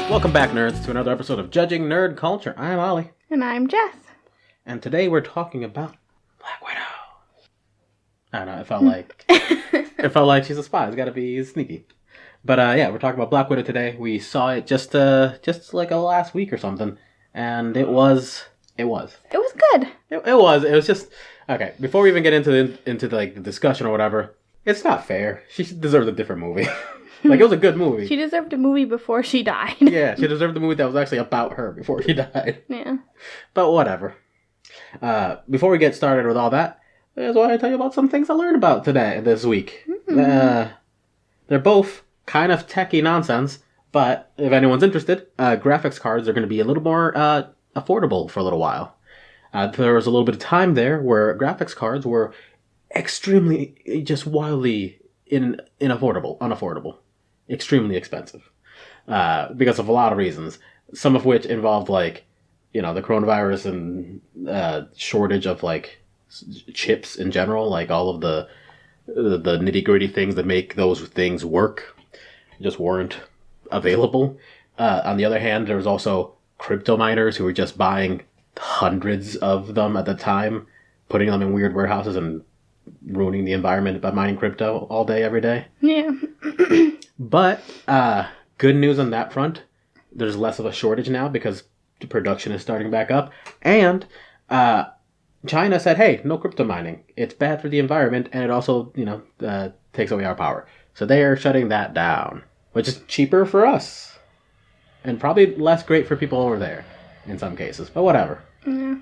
Welcome back, nerds, to another episode of Judging Nerd Culture. I'm Ollie. And I'm Jess. And today we're talking about Black Widow. I don't know, it felt like she's a spy. It's gotta be sneaky. But yeah, we're talking about Black Widow today. We saw it just like last week or something. And it was good. It was just okay. Before we even get into the discussion or whatever, it's not fair. She deserves a different movie. It was a good movie. She deserved a movie before she died. Yeah, she deserved a movie that was actually about her before she died. Yeah. But whatever. Before we get started with all that, I just want to tell you about some things I learned about this week. Mm-hmm. They're both kind of techie nonsense, but if anyone's interested, graphics cards are going to be a little more affordable for a little while. There was a little bit of time there where graphics cards were extremely, just wildly unaffordable, extremely expensive, because of a lot of reasons. Some of which involved the coronavirus and shortage of chips in general, all of the nitty gritty things that make those things work just weren't available. On the other hand, there was also crypto miners who were just buying hundreds of them at the time, putting them in weird warehouses and ruining the environment by mining crypto all day, every day. Yeah. But good news on that front. There's less of a shortage now because the production is starting back up. And China said, hey, no crypto mining. It's bad for the environment, and it also, takes away our power. So they are shutting that down, which is cheaper for us. And probably less great for people over there in some cases. But whatever. Yeah.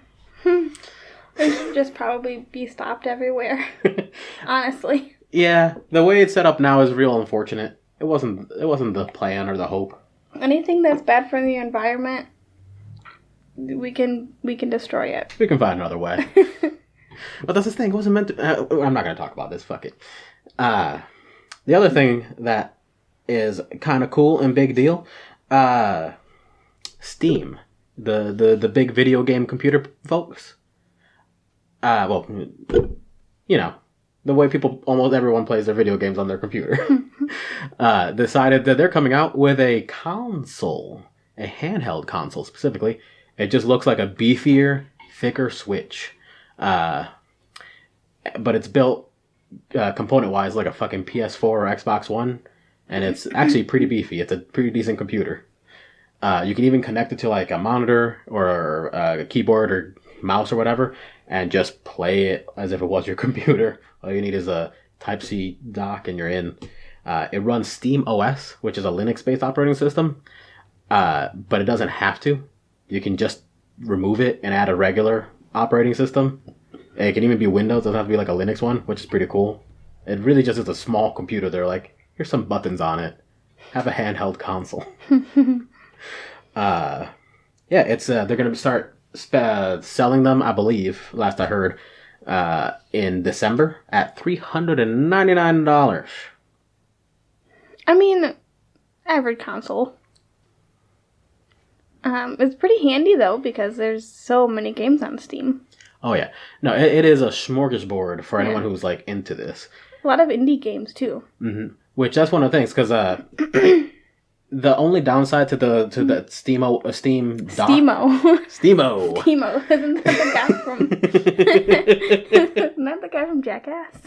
They should just probably be stopped everywhere. Honestly. Yeah, the way it's set up now is real unfortunate. It wasn't the plan or the hope. Anything that's bad for the environment, we can destroy it. We can find another way. But that's the thing. It wasn't meant to... I'm not going to talk about this. Fuck it. The other thing that is kind of cool and big deal, Steam, the big video game computer folks. The way almost everyone plays their video games on their computer, decided that they're coming out with a console, a handheld console specifically. It just looks like a beefier, thicker Switch. But it's built component-wise like a fucking PS4 or Xbox One, and it's actually pretty beefy. It's a pretty decent computer. You can even connect it to a monitor or a keyboard or mouse or whatever, and just play it as if it was your computer. All you need is a Type-C dock and you're in. It runs Steam OS, which is a Linux-based operating system, but it doesn't have to. You can just remove it and add a regular operating system. It can even be Windows. It doesn't have to be a Linux one, which is pretty cool. It really just is a small computer. They're here's some buttons on it. Have a handheld console. It's they're going to start selling them, I believe, last I heard, in December at $399. I mean, average console. It's pretty handy, though, because there's so many games on Steam. Oh, yeah. No, it is a smorgasbord for anyone who's, into this. A lot of indie games, too. Mm-hmm. Which, that's one of the things, because the only downside to the Steam dock... Steamo. Isn't that the guy from... Isn't that the guy from Jackass?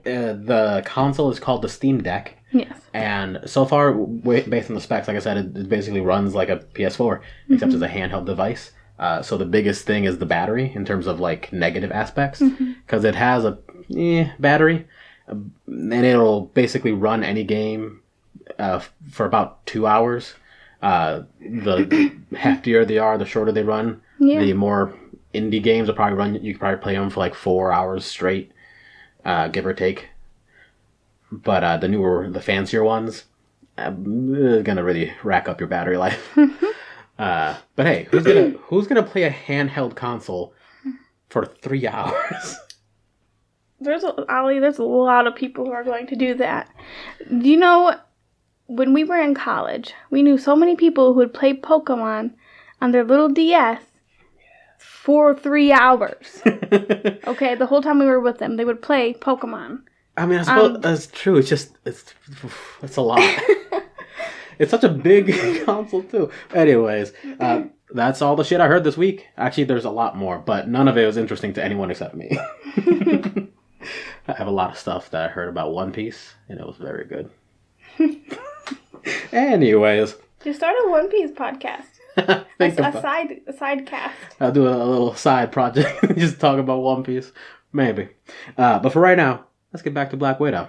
The console is called the Steam Deck. Yes. And so far, based on the specs, like I said, it basically runs like a PS4, except as a handheld device. So the biggest thing is the battery in terms of negative aspects, because it has a battery, and it'll basically run any game for about 2 hours. The heftier they are, the shorter they run. Yeah. The more indie games will probably run. You can probably play them for 4 hours straight, give or take. But the fancier ones, gonna really rack up your battery life. But hey, who's gonna play a handheld console for 3 hours? There's a lot of people who are going to do that. You know, when we were in college, we knew so many people who would play Pokemon on their little DS for 3 hours. Okay, the whole time we were with them, they would play Pokemon. I mean, I suppose that's true. It's just it's a lot. It's such a big console too. Anyways, that's all the shit I heard this week. Actually, there's a lot more, but none of it was interesting to anyone except me. I have a lot of stuff that I heard about One Piece, and it was very good. Anyways, Just start a One Piece podcast. A side cast. I'll do a little side project and just talk about One Piece, maybe. But for right now, let's get back to Black Widow.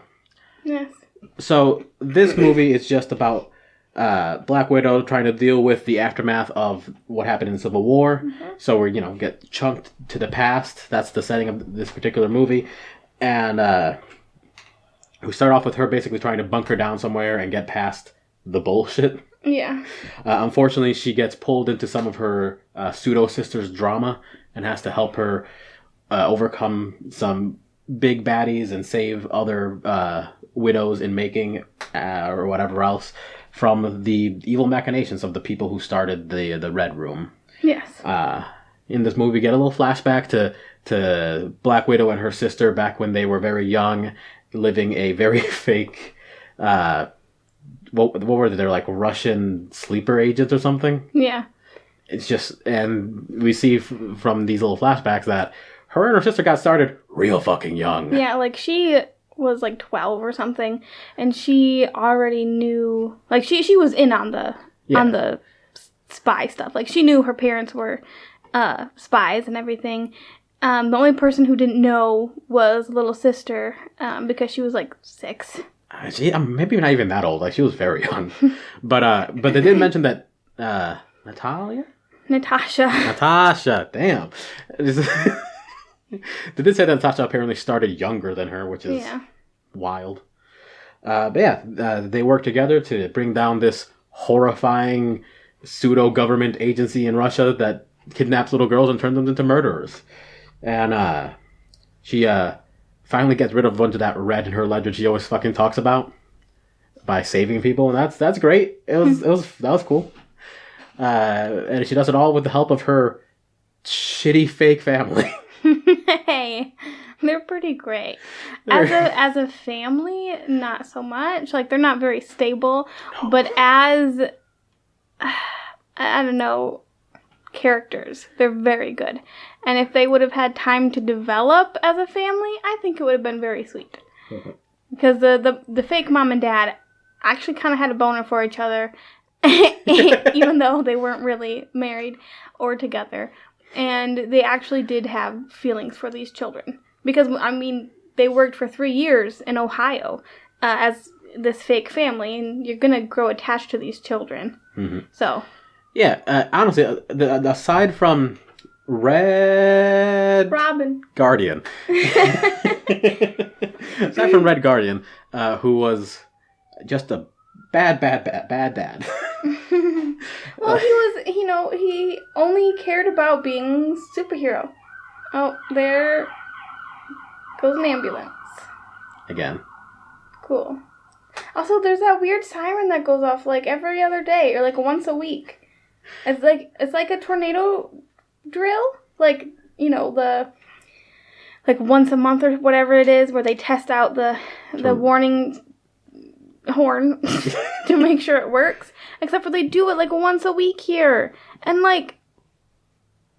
Yes. So this movie is just about Black Widow trying to deal with the aftermath of what happened in the Civil War. Mm-hmm. So we're get chunked to the past. That's the setting of this particular movie, and we start off with her basically trying to bunker down somewhere and get past the bullshit. Yeah. Unfortunately, she gets pulled into some of her pseudo sister's drama and has to help her overcome some big baddies and save other widows in making or whatever else from the evil machinations of the people who started the Red Room. Yes. In this movie, we get a little flashback to Black Widow and her sister back when they were very young, living a very fake. What were they? They're like Russian sleeper agents or something. Yeah. It's just, and we see from these little flashbacks that her and her sister got started real fucking young. Yeah, like she was like 12 or something, and she already knew, like she was in on the spy stuff. Like she knew her parents were spies and everything. The only person who didn't know was little sister, because she was like 6. Maybe not even that old. Like she was very young, but they did mention that Natasha. Damn. They did say that Natasha apparently started younger than her, which is wild. But yeah, they work together to bring down this horrifying pseudo-government agency in Russia that kidnaps little girls and turns them into murderers. And she finally gets rid of a bunch of that red in her ledger she always fucking talks about by saving people, and that's great. That was cool. And she does it all with the help of her shitty fake family. Hey, they're pretty great. As a family, not so much. Like they're not very stable, but as I don't know, characters, they're very good. And if they would have had time to develop as a family, I think it would have been very sweet. Mm-hmm. Because the fake mom and dad actually kind of had a boner for each other, even though they weren't really married or together. And they actually did have feelings for these children. Because, I mean, they worked for 3 years in Ohio as this fake family, and you're going to grow attached to these children. Mm-hmm. So. Yeah, honestly, aside from Red Guardian. Aside from Red Guardian, who was just a bad dad. Well, he only cared about being superhero. Oh, there goes an ambulance. Again. Cool. Also, there's that weird siren that goes off like every other day or like once a week. It's like a tornado drill, like like once a month or whatever it is, where they test out the warning horn to make sure it works. Except for they do it like once a week here, and like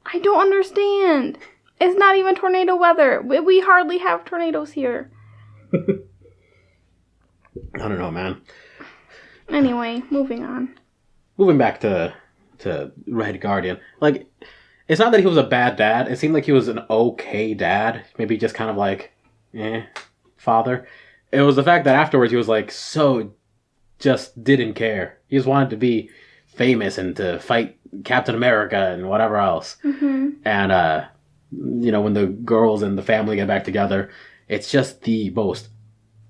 I don't understand. It's not even tornado weather. We hardly have tornadoes here. I don't know, man. Anyway, moving on. Moving back to Red Guardian. Like, it's not that he was a bad dad. It seemed like he was an okay dad. Maybe just kind of like, father. It was the fact that afterwards he was like, just didn't care. He just wanted to be famous and to fight Captain America and whatever else. Mm-hmm. And, when the girls and the family get back together, it's just the most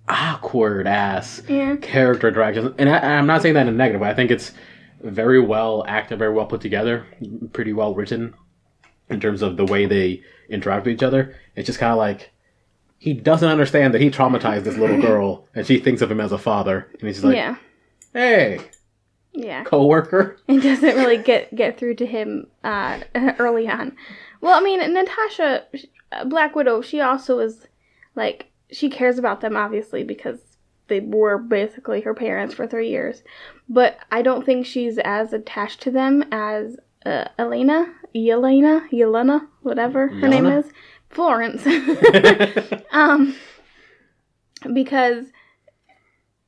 awkward ass character direction. And I'm not saying that in a negative way. I think it's very well acted, very well put together, pretty well written in terms of the way they interact with each other. It's just kind of like, he doesn't understand that he traumatized this little girl and she thinks of him as a father. And he's like, hey, co-worker. It doesn't really get through to him early on, Well, I mean, Natasha, Black Widow, she also is, like, she cares about them, obviously, because they were basically her parents for 3 years. But I don't think she's as attached to them as Yelena, whatever her name is. Florence. Because,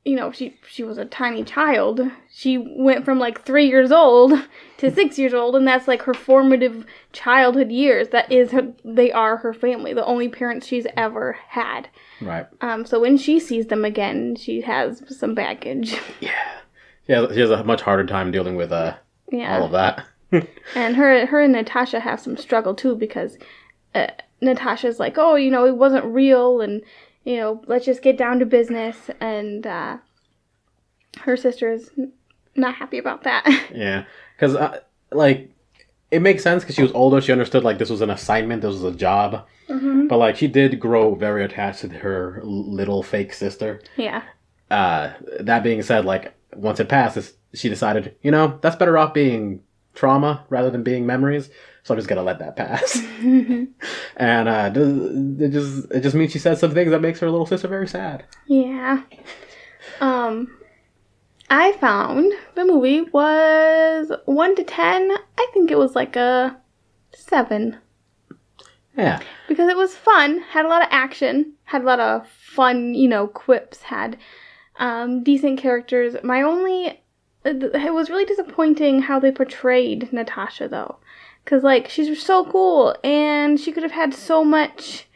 you know, she was a tiny child. She went from, like, 3 years old to 6 years old, and that's, like, her formative childhood years. They are her family, the only parents she's ever had. Right. So when she sees them again, she has some baggage. Yeah. She has a much harder time dealing with all of that. And her and Natasha have some struggle, too, because Natasha's like, oh, you know, it wasn't real, and, you know, let's just get down to business. And her sister is not happy about that. Yeah. Because, like, it makes sense because she was older. She understood, like, this was an assignment. This was a job. Mm-hmm. But, like, she did grow very attached to her little fake sister. Yeah. That being said, like, once it passed, she decided, you know, that's better off being trauma rather than being memories. So I'm just going to let that pass. And it just means she said some things that makes her little sister very sad. Yeah. I found the movie was 1 to 10. I think it was like a 7. Yeah. Because it was fun, had a lot of action, had a lot of fun, you know, quips, had decent characters. It was really disappointing how they portrayed Natasha, though. Because, like, she's so cool, and she could have had so much,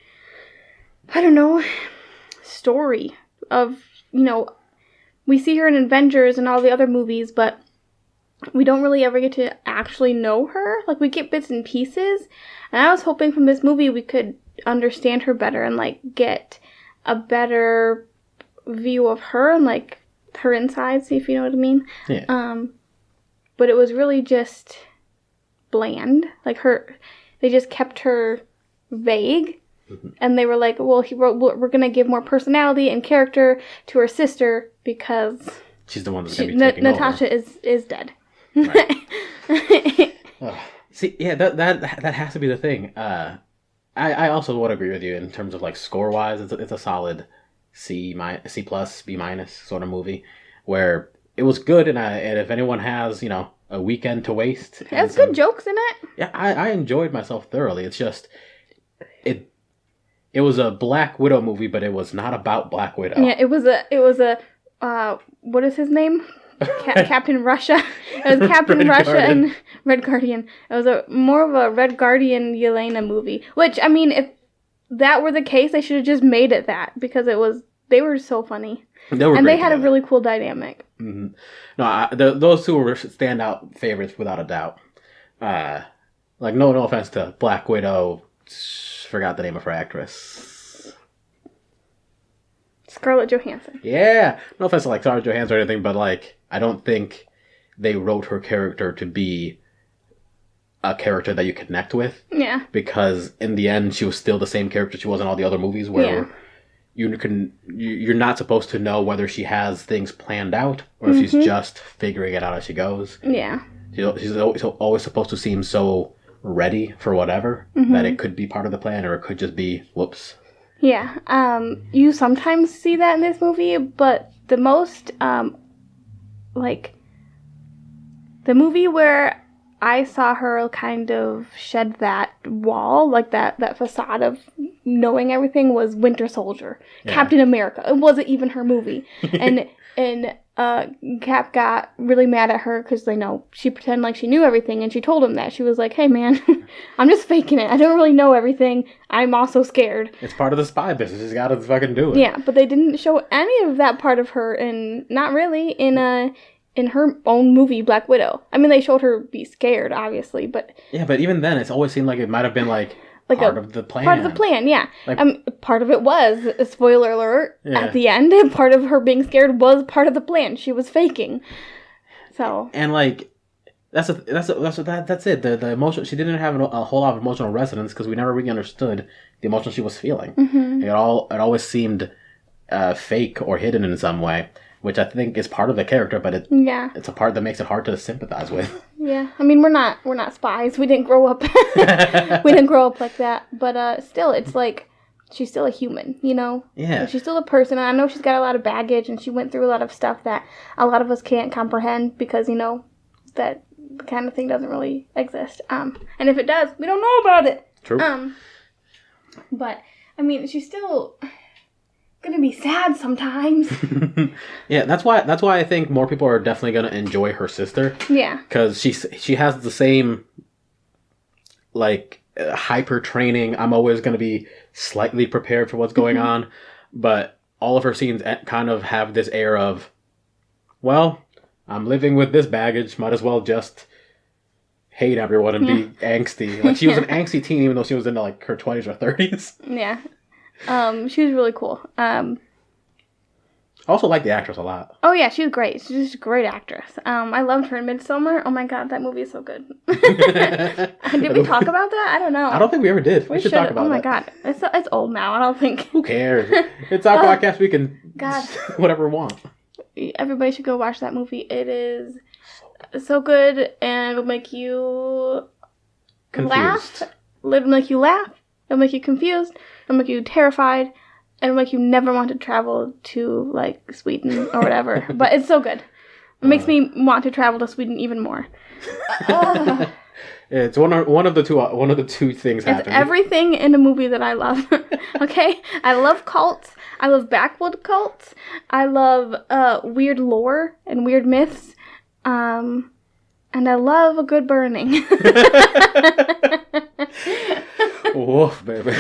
I don't know, story of, you know, we see her in Avengers and all the other movies, but we don't really ever get to actually know her. Like, we get bits and pieces, and I was hoping from this movie we could understand her better and, like, get a better view of her and, like, her insides, if you know what I mean. Yeah. But it was really just bland. Like, they just kept her vague. Mm-hmm. And they were like, well, we're going to give more personality and character to her sister because she's the one that's going to be taking Natasha over. is dead. Right. See, yeah, that has to be the thing. I also would agree with you in terms of, like, score-wise. It's a solid C+, B- sort of movie where it was good, and if anyone has, you know, a weekend to waste, it has good jokes in it. Yeah, I enjoyed myself thoroughly. It's just it was a Black Widow movie, but it was not about Black Widow. Yeah, it was a what is his name? Captain Russia. It was Captain Russia and Red Guardian. It was more of a Red Guardian Yelena movie. Which, I mean, if that were the case, they should have just made it that, because they were so funny. They had a really cool dynamic. Mm-hmm. No, those two were standout favorites without a doubt. Like, no offense to Black Widow, forgot the name of her actress. Scarlett Johansson. Yeah, no offense to, like, Scarlett Johansson or anything, but, like, I don't think they wrote her character to be a character that you connect with. Yeah. Because in the end, she was still the same character she was in all the other movies, where you're not supposed to know whether she has things planned out or if she's just figuring it out as she goes. Yeah. She's always supposed to seem so ready for whatever that it could be part of the plan or it could just be whoops. Yeah. You sometimes see that in this movie, but the most the movie where I saw her kind of shed that wall, like that facade of knowing everything, was Winter Soldier. Yeah. Captain America. It wasn't even her movie. and Cap got really mad at her because, she pretended like she knew everything, and she told him that. She was like, hey, man, I'm just faking it. I don't really know everything. I'm also scared. It's part of the spy business. She's got to fucking do it. Yeah, but they didn't show any of that part of her, not really, in her own movie, Black Widow. I mean, they showed her be scared, obviously, but... Yeah, but even then, it's always seemed like it might have been, part of the plan. Part of the plan, yeah. Part of it was, spoiler alert, at the end, part of her being scared was part of the plan. She was faking. So... And, that's it. The emotion... She didn't have a whole lot of emotional resonance because we never really understood the emotion she was feeling. Mm-hmm. It always seemed fake or hidden in some way, which I think is part of the character, but it's a part that makes it hard to sympathize with. Yeah, I mean we're not spies. We didn't grow up like that. But still, it's like she's still a human, you know. Yeah. She's still a person. And I know she's got a lot of baggage, and she went through a lot of stuff that a lot of us can't comprehend because that kind of thing doesn't really exist. And if it does, we don't know about it. True. But I mean, she's still gonna be sad sometimes. Yeah, that's why I think more people are definitely gonna enjoy her sister. Yeah. Because she has the same like hyper training. I'm always gonna be slightly prepared for what's going on, but all of her scenes kind of have this air of, well, I'm living with this baggage. Might as well just hate everyone and be angsty. Like she was an angsty teen, even though she was in like her 20s or 30s. Yeah. She was really cool. I also like the actress a lot. Oh yeah, she was great. She's just a great actress. I loved her in Midsommar. Oh my god, that movie is so good. Did we talk about that? I don't know. I don't think we ever did. We should talk about it. Oh my god, it's old now. I don't think. Who cares? It's our podcast. We can God. whatever we want. Everybody should go watch that movie. It is so good, and it'll make you Confused. It'll make you laugh. It'll make you confused. It'll make you terrified. It'll make you never want to travel to like Sweden or whatever. But it's so good. It makes me want to travel to Sweden even more. It's one of the two things It's happening. everything in a movie that I love. Okay? I love cults. I love backwood cults. I love weird lore and weird myths. And I love a good burning. Woof, baby.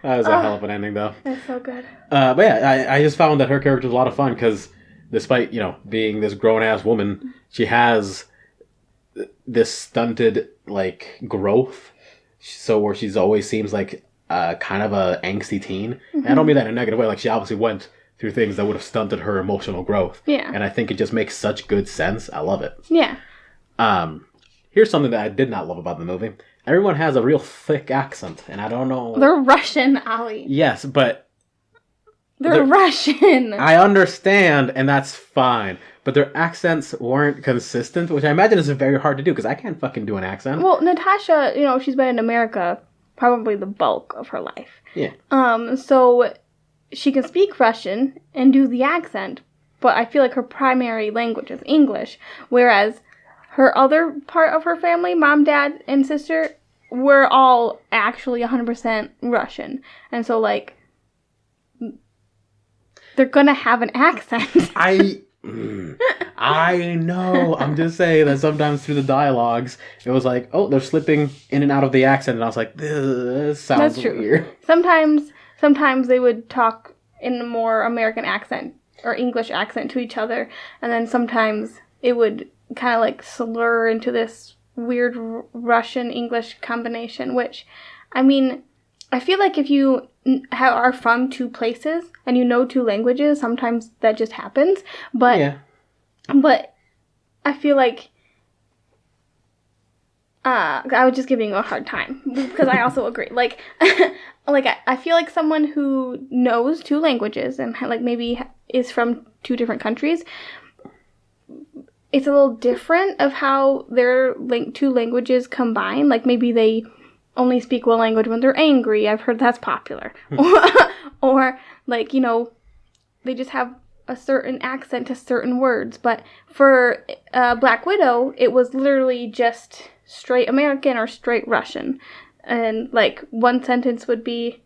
That was a hell of an ending, though. That's so good. But yeah, I just found that her character was a lot of fun because despite, being this grown-ass woman, she has this stunted, like, growth. So where she's always seems like kind of a angsty teen. And I don't mean that in a negative way. Like, she obviously went through things that would have stunted her emotional growth. Yeah. And I think it just makes such good sense. I love it. Yeah. Here's something that I did not love about the movie. Everyone has a real thick accent, and I don't know... They're Russian, Ali. Yes, but... They're Russian. I understand, and that's fine. But their accents weren't consistent, which I imagine is very hard to do, because I can't fucking do an accent. Well, Natasha, she's been in America probably the bulk of her life. Yeah. So she can speak Russian and do the accent, but I feel like her primary language is English, whereas her other part of her family, mom, dad, and sister, were all actually 100% Russian. And so, like, they're gonna have an accent. I know. I'm just saying that sometimes through the dialogues, it was like, oh, they're slipping in and out of the accent, and I was like, this sounds weird. Sometimes they would talk in a more American accent or English accent to each other, and then sometimes it would kind of like slur into this weird Russian-English combination, which, I mean, I feel like if you are from two places and you know two languages, sometimes that just happens. But yeah. But I feel like I was just giving you a hard time because I also agree. Like, I feel like someone who knows two languages and like maybe is from two different countries, it's a little different of how their two languages combine. Like maybe they only speak one language when they're angry. I've heard that's popular. Or like, they just have a certain accent to certain words. But for Black Widow, it was literally just straight American or straight Russian. And like one sentence would be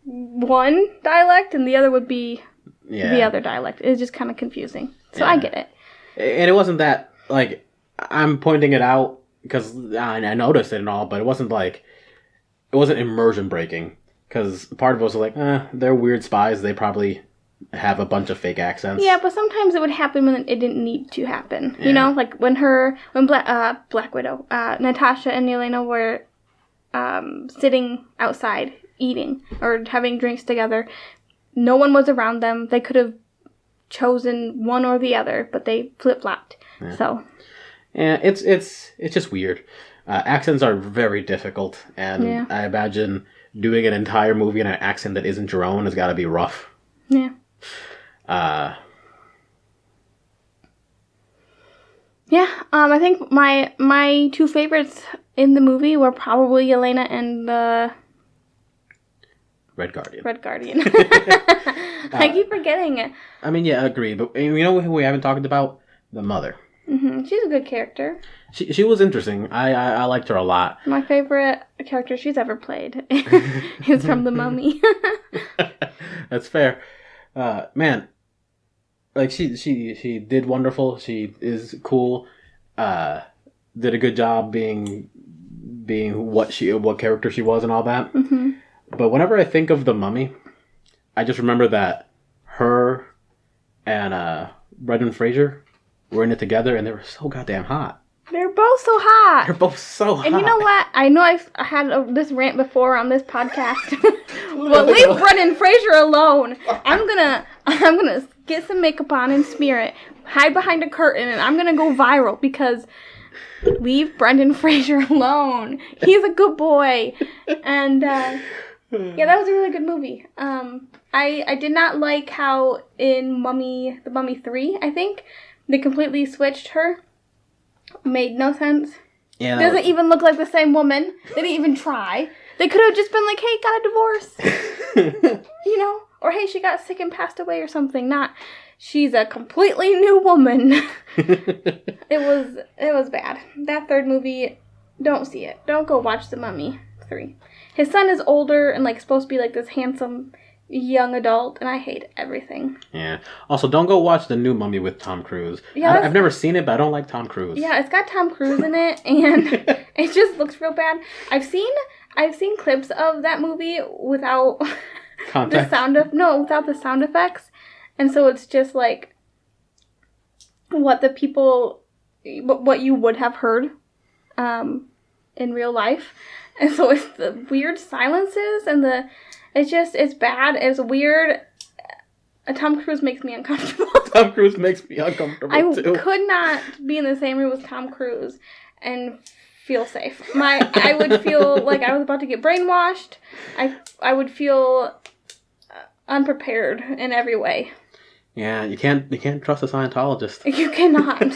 one dialect and the other would be the other dialect. It's just kind of confusing. So I get it. And it wasn't that, like, I'm pointing it out because I noticed it and all, but it wasn't immersion breaking. Because part of it was like, they're weird spies. They probably have a bunch of fake accents. Yeah, but sometimes it would happen when it didn't need to happen. Yeah. Like when Black Widow, Natasha and Yelena were sitting outside eating or having drinks together. No one was around them. They could have chosen one or the other, but they flip-flopped. Yeah. So, yeah, it's just weird. Accents are very difficult, and I imagine doing an entire movie in an accent that isn't your own has got to be rough. Yeah. Yeah, I think my two favorites in the movie were probably Yelena and the Red Guardian. Red Guardian. I keep forgetting it. I mean, yeah, I agree. But you know who we haven't talked about? The mother. She's a good character. She was interesting. I liked her a lot. My favorite character she's ever played is from The Mummy. That's fair. Man, like she did wonderful. She is cool. Did a good job being what character she was and all that. Mm-hmm. But whenever I think of The Mummy, I just remember that her and Brendan Fraser were in it together, and they were so goddamn hot. They're both so hot. They're both so hot. And you know what? I know I've had this rant before on this podcast. Well, leave Brendan Fraser alone. I'm gonna get some makeup on and smear it, hide behind a curtain, and I'm gonna go viral because leave Brendan Fraser alone. He's a good boy. And yeah, that was a really good movie. I did not like how in The Mummy 3, I think, they completely switched her. Made no sense. Yeah, doesn't even look like the same woman. They didn't even try. They could have just been like, hey, got a divorce. You know? Or hey, she got sick and passed away or something. Not, she's a completely new woman. It was bad. That third movie, don't see it. Don't go watch The Mummy 3. His son is older and like supposed to be like this handsome young adult, and I hate everything. Yeah. Also, don't go watch the new Mummy with Tom Cruise. Yeah, I've never seen it, but I don't like Tom Cruise. Yeah, it's got Tom Cruise in it, and it just looks real bad. I've seen clips of that movie without Context? without the sound effects, and so it's just like what you would have heard in real life, and so it's the weird silences and it's bad. It's weird. Tom Cruise makes me uncomfortable. Tom Cruise makes me uncomfortable, too. I could not be in the same room with Tom Cruise and feel safe. I would feel like I was about to get brainwashed. I would feel unprepared in every way. Yeah, you can't trust a Scientologist. You cannot.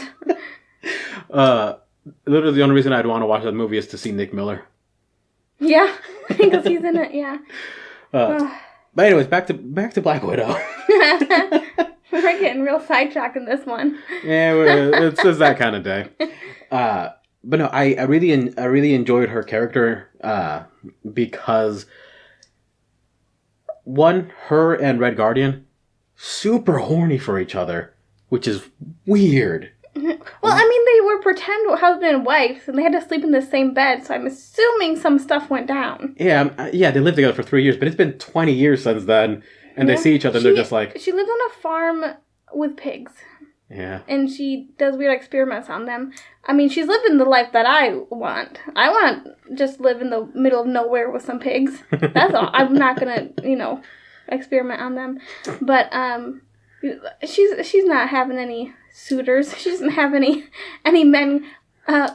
Literally the only reason I'd want to watch that movie is to see Nick Miller. Yeah, because he's in it, yeah. But anyways, back to Black Widow. We're getting real sidetracked in this one. Yeah, it's just that kind of day. But no, I really enjoyed her character because one, her and Red Guardian, super horny for each other, which is weird. Well, I mean, they were pretend husband and wife, and they had to sleep in the same bed, so I'm assuming some stuff went down. Yeah, they lived together for 3 years, but it's been 20 years since then, and they see each other, and they're just like... She lives on a farm with pigs. Yeah. And she does weird experiments on them. I mean, she's living the life that I want. I want to just live in the middle of nowhere with some pigs. That's all. I'm not going to, experiment on them. But, she's not having any suitors. She doesn't have any men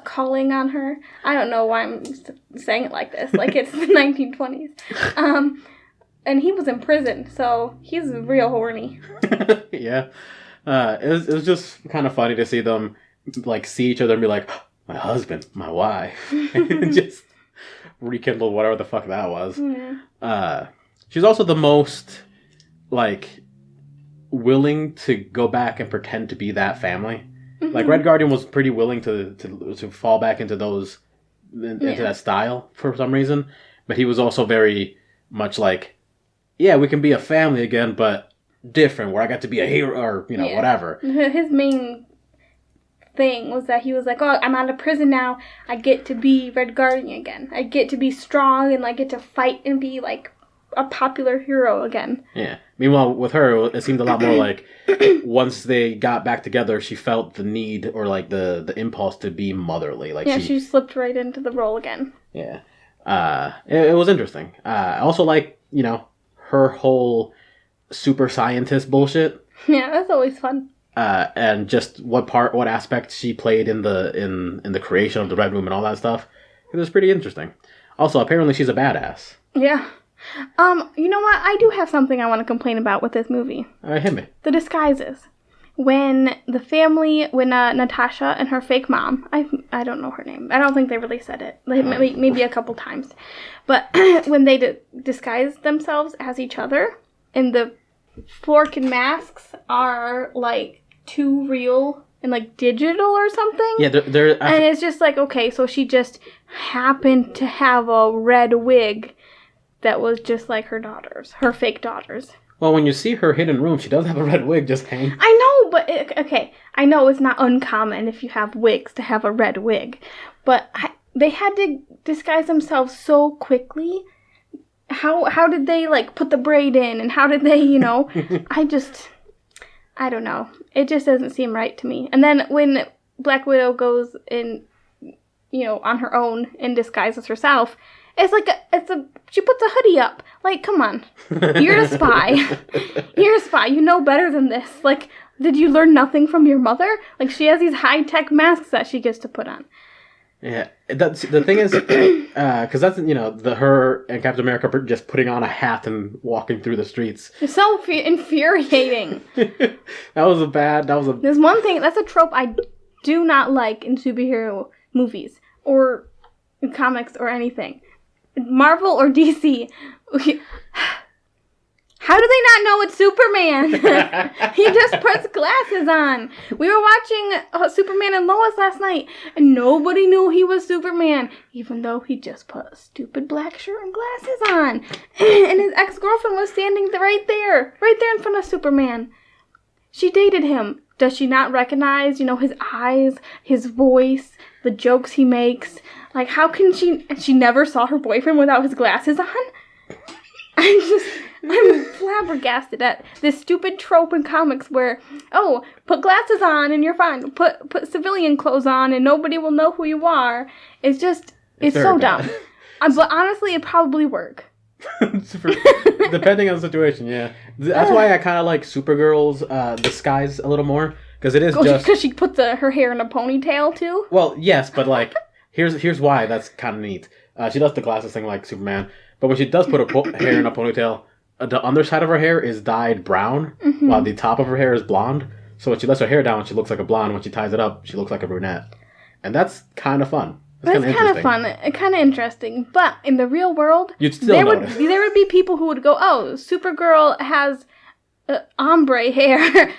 calling on her. I don't know why I'm saying it like this, like it's the 1920s. And he was in prison, so he's real horny. Yeah. It was just kind of funny to see them like see each other and be like, my husband, my wife, and just rekindle whatever the fuck that was. Yeah. She's also the most like willing to go back and pretend to be that family. Mm-hmm. Like Red Guardian was pretty willing to fall back into that style for some reason, but he was also very much like, yeah, we can be a family again, but different, where I got to be a hero or whatever. His main thing was that he was like, oh, I'm out of prison now, I get to be Red Guardian again, I get to be strong and I get to fight and be like a popular hero again. Yeah. Meanwhile, with her, it seemed a lot more like once they got back together, she felt the need or like the impulse to be motherly. Like she slipped right into the role again. Yeah. It was interesting. I also like, her whole super scientist bullshit. Yeah, that's always fun. And just what aspect she played in the creation of the Red Room and all that stuff. It was pretty interesting. Also, apparently she's a badass. Yeah. You know what? I do have something I want to complain about with this movie. Hit me. The disguises. when Natasha and her fake mom, I don't know her name. I don't think they really said it. Maybe a couple times. But when they disguised themselves as each other, and the fork and masks are like too real and like digital or something. Yeah, and it's just like, okay, so she just happened to have a red wig that was just like her fake daughter's. Well, when you see her hidden room, she does have a red wig just hanging. I know, but okay, I know it's not uncommon if you have wigs to have a red wig, but they had to disguise themselves so quickly. How did they like put the braid in, and how did they, I don't know. It just doesn't seem right to me. And then when Black Widow goes in, on her own and disguises herself, it's like she puts a hoodie up. Like, come on. You're a spy. You're a spy. You know better than this. Like, did you learn nothing from your mother? Like, she has these high-tech masks that she gets to put on. Yeah, the thing is, because that's, her and Captain America just putting on a hat and walking through the streets. It's so infuriating. There's one thing, that's a trope I do not like in superhero movies or in comics or anything. Marvel or DC. How do they not know it's Superman? He just puts glasses on. We were watching Superman and Lois last night, and nobody knew he was Superman, even though he just put a stupid black shirt and glasses on. And his ex-girlfriend was standing right there in front of Superman. She dated him. Does she not recognize, his eyes, his voice, the jokes he makes? Like, how can she never saw her boyfriend without his glasses on? I'm flabbergasted at this stupid trope in comics where, put glasses on and you're fine. Put civilian clothes on and nobody will know who you are. It's so dumb. But honestly, it probably work. Depending on the situation, yeah. That's why I kind of like Supergirl's disguise a little more, because it is just because she puts her hair in a ponytail too. Well, yes, but like here's why that's kind of neat. She does the glasses thing like Superman, but when she does put her hair in a ponytail, the underside of her hair is dyed brown, while the top of her hair is blonde. So when she lets her hair down, she looks like a blonde. When she ties it up, she looks like a brunette, and that's kind of fun. That's kind of fun, kind of interesting. But in the real world, there would be people who would go, "Oh, Supergirl has ombre hair.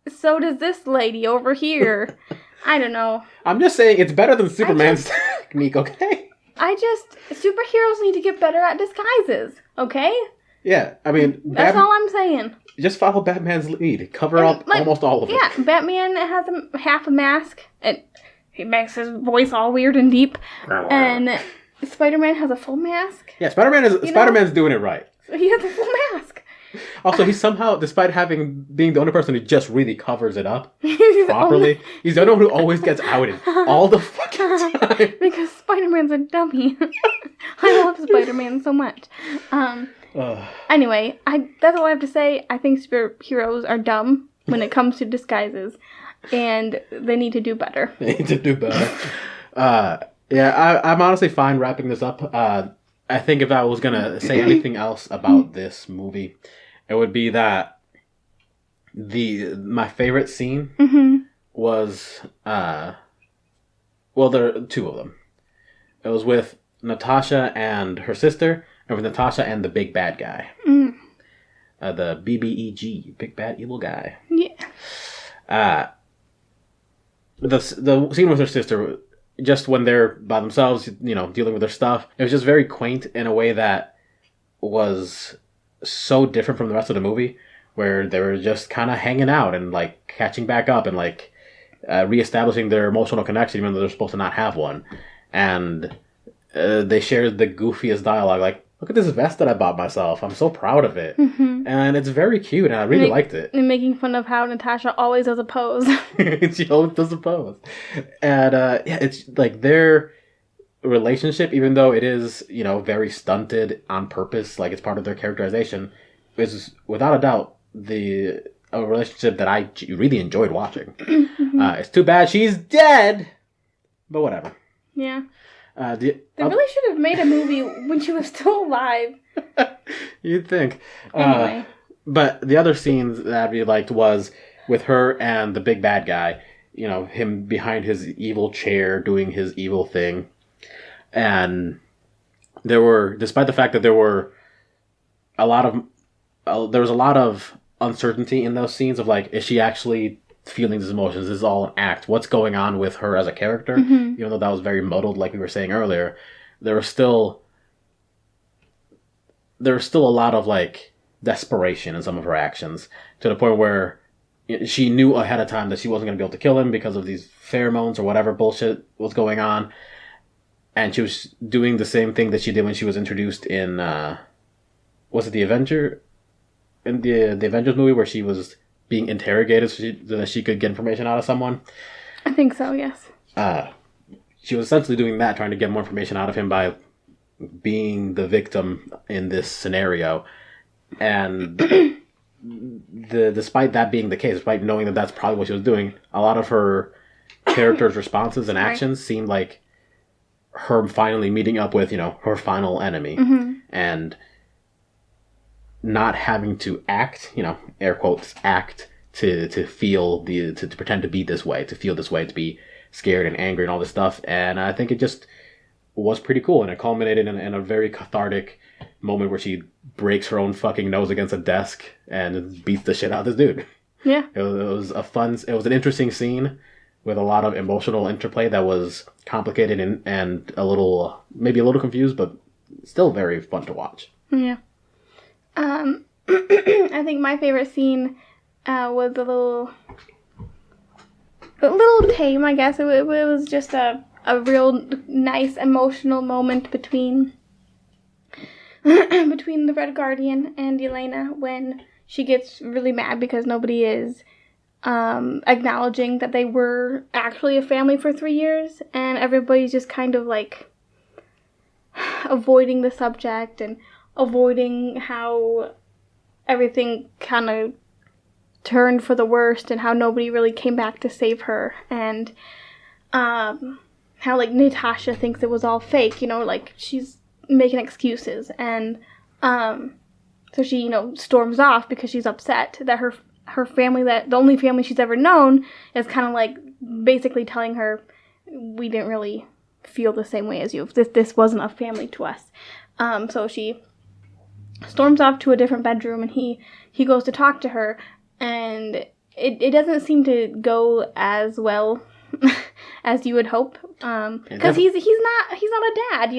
So does this lady over here." I don't know. I'm just saying it's better than Superman's technique, okay? Superheroes need to get better at disguises, okay? Yeah, I mean... That's all I'm saying. Just follow Batman's lead. Cover up almost all of it. Yeah, Batman has half a mask, and he makes his voice all weird and deep, and Spider-Man has a full mask. Yeah, Spider-Man's doing it right. He has a full mask. Also, he's somehow, despite being the only person who just really covers it up properly, he's the only one who always gets outed all the fucking time. Because Spider-Man's a dummy. I love Spider-Man so much. Anyway, that's all I have to say. I think superheroes are dumb when it comes to disguises, and they need to do better. They need to do better. I'm honestly fine wrapping this up. I think if I was going to say anything else about this movie, it would be that my favorite scene was, there are two of them. It was with Natasha and her sister, and with Natasha and the big bad guy. The BBEG, big bad evil guy. Yeah. The scene with her sister, just when they're by themselves, dealing with their stuff, it was just very quaint in a way that was so different from the rest of the movie, where they were just kind of hanging out and like catching back up and like reestablishing their emotional connection, even though they're supposed to not have one. And they shared the goofiest dialogue, like, "Look at this vest that I bought myself. I'm so proud of it." And it's very cute, and I really liked it. And making fun of how Natasha always does a pose. She always does a pose. And it's like their relationship, even though it is, very stunted on purpose, like it's part of their characterization, is without a doubt a relationship that I really enjoyed watching. It's too bad she's dead, but whatever. Yeah. They really should have made a movie when she was still alive. You'd think. Anyway. But the other scenes that I really liked was with her and the big bad guy. You know, him behind his evil chair doing his evil thing. And despite the fact that there was a lot of uncertainty in those scenes of like, is she actually feeling these emotions? This is all an act. What's going on with her as a character? Mm-hmm. Even though that was very muddled, like we were saying earlier, there was still a lot of like desperation in some of her actions, to the point where she knew ahead of time that she wasn't going to be able to kill him because of these pheromones or whatever bullshit was going on. And she was doing the same thing that she did when she was introduced in, was it the Avenger? In the Avengers movie, where she was being interrogated so that she could get information out of someone. I think so, yes. She was essentially doing that, trying to get more information out of him by being the victim in this scenario. And despite that being the case, despite knowing that that's probably what she was doing, a lot of her character's responses and actions seemed like her finally meeting up with, her final enemy. Mm-hmm. And not having to act, air quotes, act to feel to pretend to be this way, to feel this way, to be scared and angry and all this stuff. And I think it just was pretty cool. And it culminated in a very cathartic moment where she breaks her own fucking nose against a desk and beats the shit out of this dude. Yeah. It was an interesting scene with a lot of emotional interplay that was complicated and maybe a little confused, but still very fun to watch. Yeah. I think my favorite scene was a little tame, I guess. It was just a real nice emotional moment between the Red Guardian and Yelena, when she gets really mad because nobody is acknowledging that they were actually a family for 3 years, and everybody's just kind of like avoiding the subject and avoiding how everything kind of turned for the worst and how nobody really came back to save her, and how like Natasha thinks it was all fake, like she's making excuses, and so she storms off because she's upset that her family, that the only family she's ever known, is kind of like basically telling her, we didn't really feel the same way as you. This wasn't a family to us. So she storms off to a different bedroom, and he goes to talk to her, and it doesn't seem to go as well as you would hope, because he's not a dad.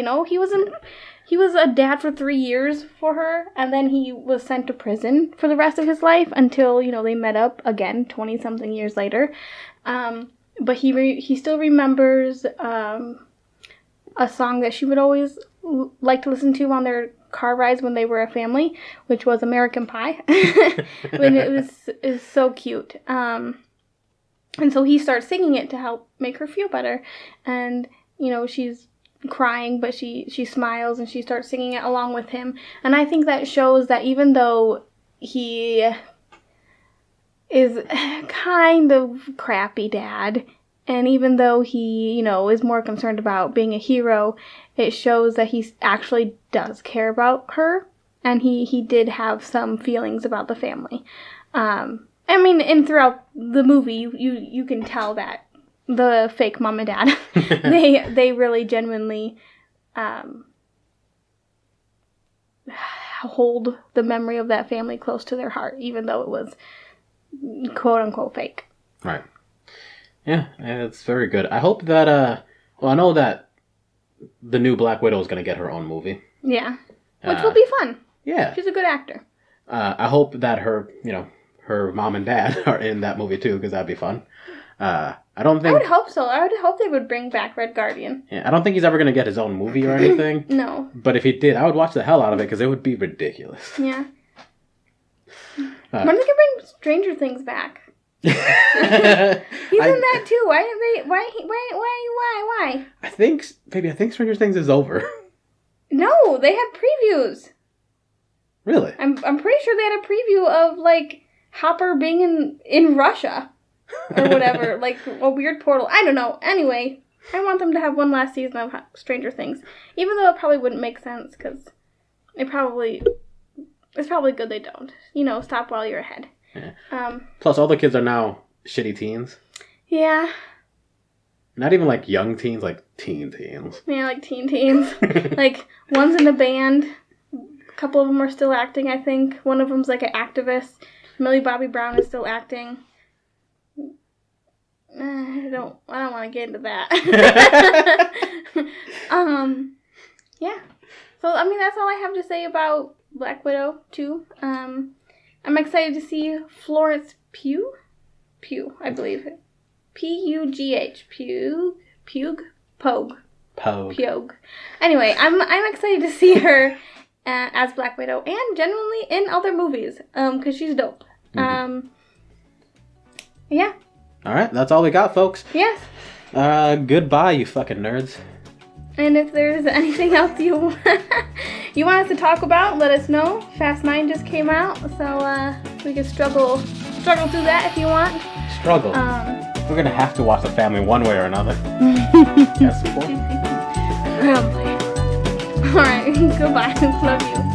He was a dad for 3 years for her, and then he was sent to prison for the rest of his life until they met up again 20 something years later. But he still remembers a song that she would always like to listen to on their car rides when they were a family, which was American Pie. When it was so cute. And so he starts singing it to help make her feel better. And, she's crying, but she smiles and she starts singing it along with him. And I think that shows that even though he is kind of crappy dad, and even though he, is more concerned about being a hero, it shows that he actually does care about her, and he did have some feelings about the family. And throughout the movie, you can tell that the fake mom and dad, they really genuinely hold the memory of that family close to their heart, even though it was quote unquote fake. Right. Yeah, it's very good. I hope that I know that the new Black Widow is going to get her own movie. Yeah. Which will be fun. Yeah. She's a good actor. I hope that her mom and dad are in that movie too, because that'd be fun. I would hope so. I would hope they would bring back Red Guardian. Yeah, I don't think he's ever going to get his own movie or anything. No. But if he did, I would watch the hell out of it, because it would be ridiculous. Yeah. When are they going to bring Stranger Things back? He's in that too. Why? I think Stranger Things is over. No, they had previews. Really? I'm pretty sure they had a preview of like Hopper being in Russia or whatever, like a weird portal. I don't know. Anyway, I want them to have one last season of Stranger Things, even though it probably wouldn't make sense, because it's probably good they don't. Stop while you're ahead. Yeah. Plus, all the kids are now shitty teens. Yeah. Not even like young teens, like teens. Yeah, like teens. Like, one's in a band. A couple of them are still acting, I think. One of them's like an activist. Millie Bobby Brown is still acting. I don't want to get into that. Yeah. So, I mean, that's all I have to say about Black Widow 2. I'm excited to see Florence Pugh, I believe. P-U-G-H. Pogue. Anyway, I'm excited to see her as Black Widow and genuinely in other movies, because she's dope. Yeah. All right, that's all we got, folks. Yes. Goodbye, you fucking nerds. And if there's anything else you want us to talk about, let us know. Fast 9 just came out, so we can struggle through that if you want. Struggle. We're gonna have to watch The Family one way or another. Yes, All right. Goodbye. Love you.